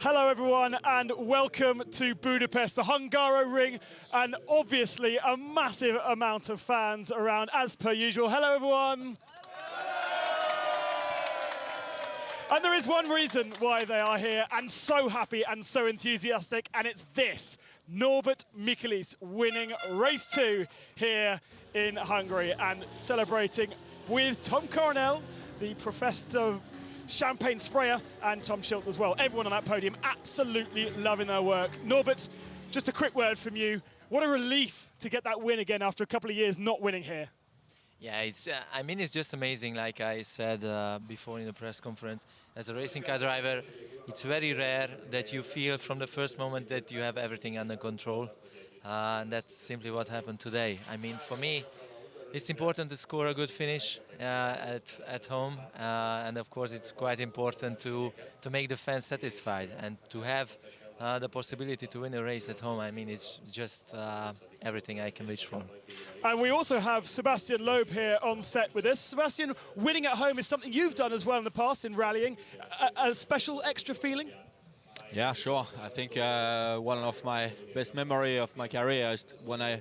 Hello everyone and welcome to Budapest, the Hungaroring, and obviously a massive amount of fans around as per usual. Hello everyone. And there is one reason why they are here and so happy and so enthusiastic, and it's this: Norbert Michelisz winning race 2 here in Hungary and celebrating with Tom Coronel, the professor champagne sprayer, and Tom Schilt as well. Everyone on that podium absolutely loving their work. Norbert, just a quick word from you. What a relief to get that win again after a couple of years not winning here. Yeah, it's. I mean, it's just amazing. Like I said before in the press conference, as a racing car driver, it's very rare that you feel from the first moment that you have everything under control, and that's simply what happened today. I mean, for me, it's important to score a good finish at home, and of course, it's quite important to make the fans satisfied and to have the possibility to win a race at home. I mean, it's just everything I can wish for. And we also have Sebastian Loeb here on set with us. Sebastian, winning at home is something you've done as well in the past in rallying. A special extra feeling? Yeah, sure. I think one of my best memory of my career is when I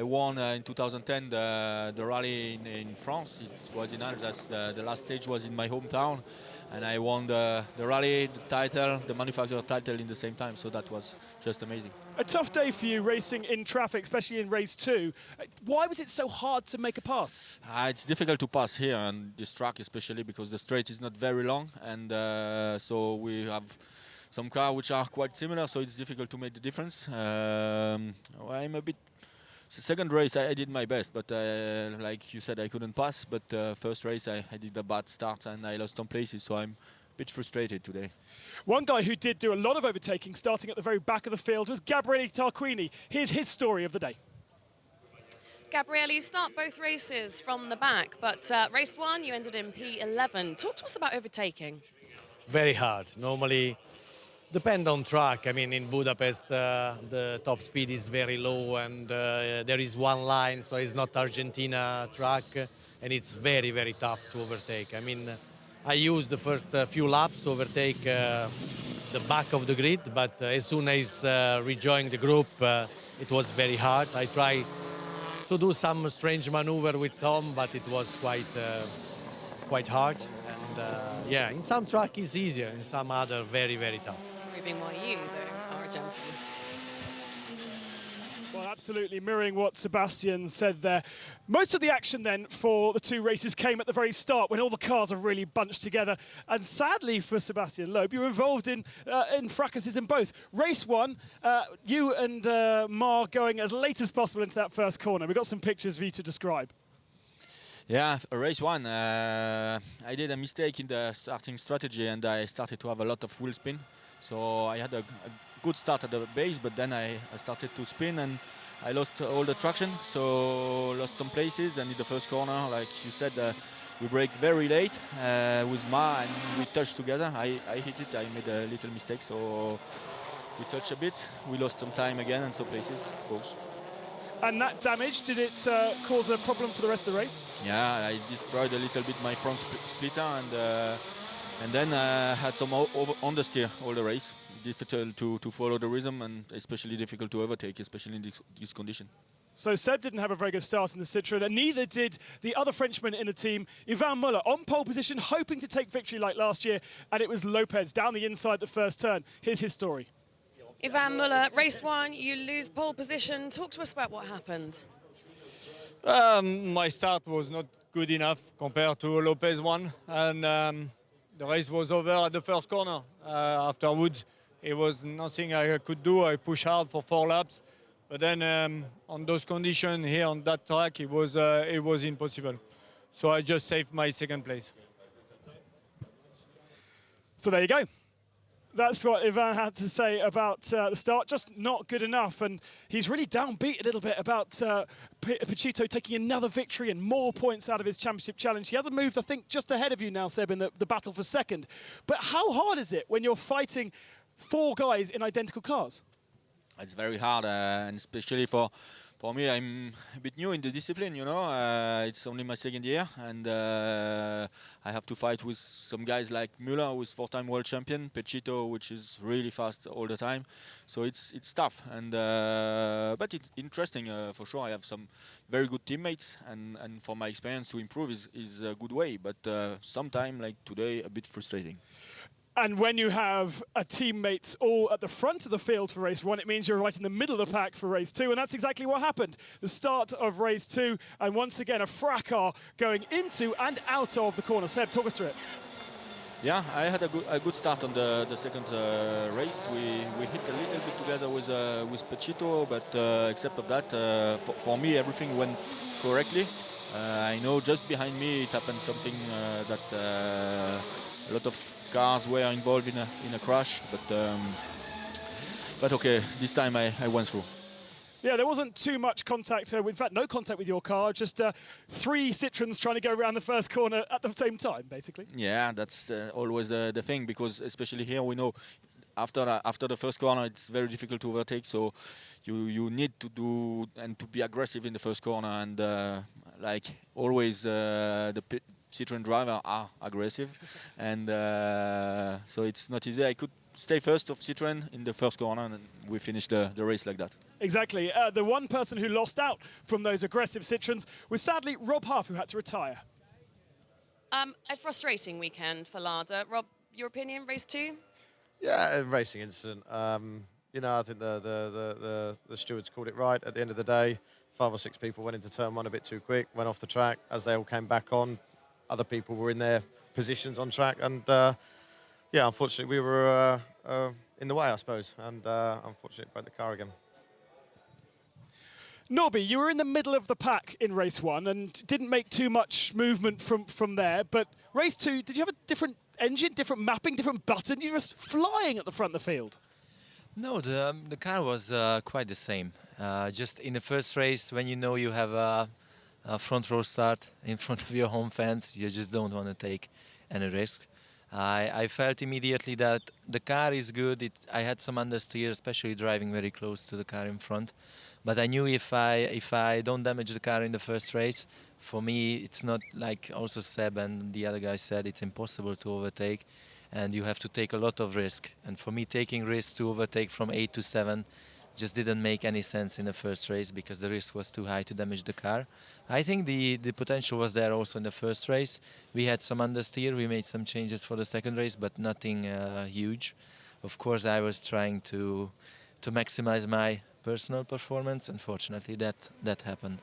won in 2010 the rally in France. It was in Alsace. The last stage was in my hometown, and I won the rally, the title, the manufacturer title in the same time. So that was just amazing. A tough day for you racing in traffic, especially in race 2. Why was it so hard to make a pass? It's difficult to pass here on this track, especially because the straight is not very long, and so we have some cars which are quite similar, so it's difficult to make the difference. I'm a bit... The second race I did my best, but like you said, I couldn't pass. But first race I did a bad start and I lost some places, so I'm a bit frustrated today. One guy who did do a lot of overtaking, starting at the very back of the field, was Gabriele Tarquini. Here's his story of the day. Gabriele, you start both races from the back, but race 1 you ended in P11. Talk to us about overtaking. Very hard. Normally, depend on track. I mean, in Budapest, the top speed is very low, and there is one line, so it's not Argentina track, and it's very, very tough to overtake. I mean, I used the first few laps to overtake the back of the grid, but as soon as rejoined the group, it was very hard. I tried to do some strange maneuver with Tom, but it was quite hard. And yeah, in some track it's easier, in some other very, very tough. Proving why you, though, are a gentleman. Well, absolutely mirroring what Sebastian said there. Most of the action then for the 2 races came at the very start when all the cars are really bunched together. And sadly for Sebastian Loeb, you were involved in fracases in both. Race 1, you and Mar going as late as possible into that first corner. We've got some pictures for you to describe. Yeah, race 1, I did a mistake in the starting strategy and I started to have a lot of wheel spin. So I had a good start at the base, but then I started to spin and I lost all the traction, so lost some places. And in the first corner, like you said, we brake very late with Ma and we touched together. I hit it, I made a little mistake, so we touched a bit. We lost some time again and some places, both. And that damage, did it cause a problem for the rest of the race? Yeah, I destroyed a little bit my front splitter and then had some understeer all the race. Difficult to follow the rhythm and especially difficult to overtake, especially in this condition. So Seb didn't have a very good start in the Citroën, and neither did the other Frenchman in the team, Yvan Müller, on pole position, hoping to take victory like last year, and it was Lopez down the inside the first turn. Here's his story. Yvan Müller, race 1, you lose pole position. Talk to us about what happened. My start was not good enough compared to Lopez one, and the race was over at the first corner. Afterwards, it was nothing I could do. I pushed hard for 4 laps, but then on those conditions here on that track, it was impossible. So I just saved my second place. So there you go. That's what Yvan had to say about the start, just not good enough. And he's really downbeat a little bit about Picciuto taking another victory and more points out of his championship challenge. He hasn't moved, I think, just ahead of you now, Seb, in the battle for second. But how hard is it when you're fighting 4 guys in identical cars? It's very hard, and especially for For me, I'm a bit new in the discipline, you know. It's only my second year, and I have to fight with some guys like Müller, who is four-time world champion, Pechito, which is really fast all the time. So it's tough, and but it's interesting for sure. I have some very good teammates, and for my experience to improve is a good way. But sometimes, like today, a bit frustrating. And when you have a teammates all at the front of the field for race 1, it means you're right in the middle of the pack for race 2, and that's exactly what happened. The start of race 2, and once again a fracas going into and out of the corner. Seb, talk us through it. Yeah, I had a good start on the second race. We hit a little bit together with Pechito, but except of that, for me everything went correctly. I know just behind me it happened something that a lot of cars were involved in a crash, but okay, this time I went through. Yeah, there wasn't too much contact, in fact no contact with your car, just 3 Citroens trying to go around the first corner at the same time, basically. Yeah, that's always the thing, because especially here we know after the first corner it's very difficult to overtake, so you need to do and to be aggressive in the first corner, and like always the Citroen driver are aggressive, and so it's not easy. I could stay first of Citroen in the first corner, and we finished the race like that. Exactly. The one person who lost out from those aggressive Citroens was sadly Rob Huff, who had to retire. A frustrating weekend for Lada. Rob, your opinion, race 2? Yeah, a racing incident. You know, I think the stewards called it right. At the end of the day, 5 or 6 people went into turn 1 a bit too quick, went off the track. As they all came back on, other people were in their positions on track, and yeah, unfortunately we were in the way, I suppose, and unfortunately broke the car again. Norbi, you were in the middle of the pack in race 1 and didn't make too much movement from there, but race 2, did you have a different engine, different mapping, different button? You were just flying at the front of the field. No, the car was quite the same. Just in the first race, when you know you have a front row start in front of your home fans, you just don't want to take any risk. I felt immediately that the car is good. I had some understeer, especially driving very close to the car in front. But I knew if I don't damage the car in the first race, for me it's not, like also Seb and the other guy said, it's impossible to overtake, and you have to take a lot of risk. And for me, taking risks to overtake from 8 to 7 just didn't make any sense in the first race, because the risk was too high to damage the car. I think the potential was there also in the first race. We had some understeer, we made some changes for the second race, but nothing huge. Of course, I was trying to maximize my personal performance. Unfortunately, that happened.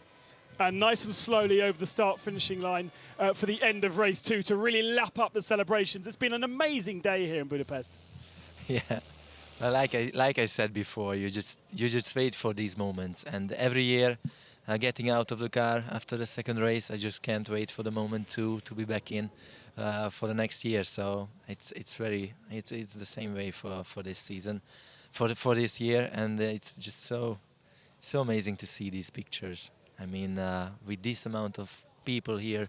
And nice and slowly over the start-finishing line for the end of race 2 to really lap up the celebrations. It's been an amazing day here in Budapest. Yeah. Like I said before, you just wait for these moments, and every year, getting out of the car after the second race, I just can't wait for the moment to be back in for the next year. So it's the same way for this season, for this year, and it's just so amazing to see these pictures. I mean, with this amount of people here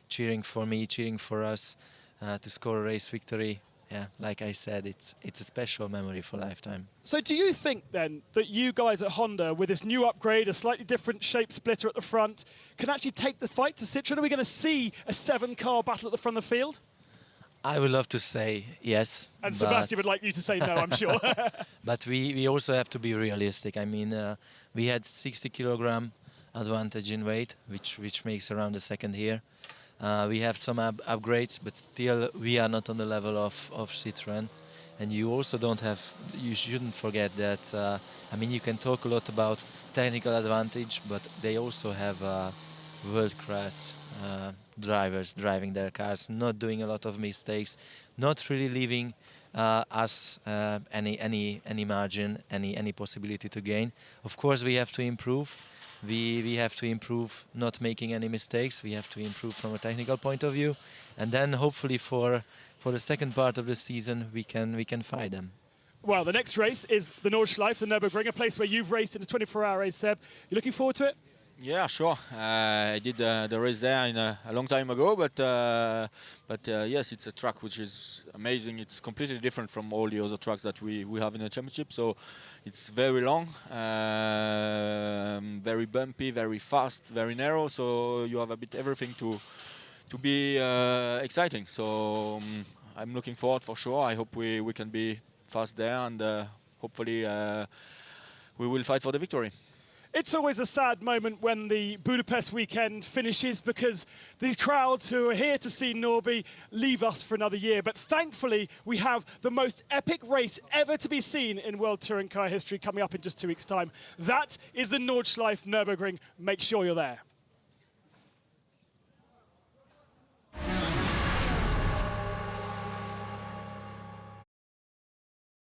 cheering for me, cheering for us to score a race victory. Yeah, like I said, it's a special memory for a lifetime. So do you think then that you guys at Honda, with this new upgrade, a slightly different shape splitter at the front, can actually take the fight to Citroen? Are we going to see a 7-car battle at the front of the field? I would love to say yes. And Sebastian would like you to say no, I'm sure. But we also have to be realistic. I mean, we had 60 kilogram advantage in weight, which makes around a second here. We have some upgrades, but still we are not on the level of Citroen. And you also you shouldn't forget that, I mean, you can talk a lot about technical advantage, but they also have world-class drivers driving their cars, not doing a lot of mistakes, not really leaving us any margin, any possibility to gain. Of course, we have to improve. We have to improve not making any mistakes. We have to improve from a technical point of view, and then hopefully for the second part of the season we can fight them. Well, the next race is the Nordschleife, the Nürburgring, a place where you've raced in a 24-hour race, Seb. You looking forward to it? Yeah, sure. I did the race there a long time ago, but yes, it's a track which is amazing. It's completely different from all the other tracks that we have in the championship. So it's very long. very bumpy, very fast, very narrow. So you have a bit everything to be exciting. So I'm looking forward for sure. I hope we can be fast there, and hopefully we will fight for the victory. It's always a sad moment when the Budapest weekend finishes because these crowds who are here to see Norbi leave us for another year. But thankfully, we have the most epic race ever to be seen in World Touring Car history coming up in just 2 weeks' time. That is the Nordschleife Nürburgring. Make sure you're there.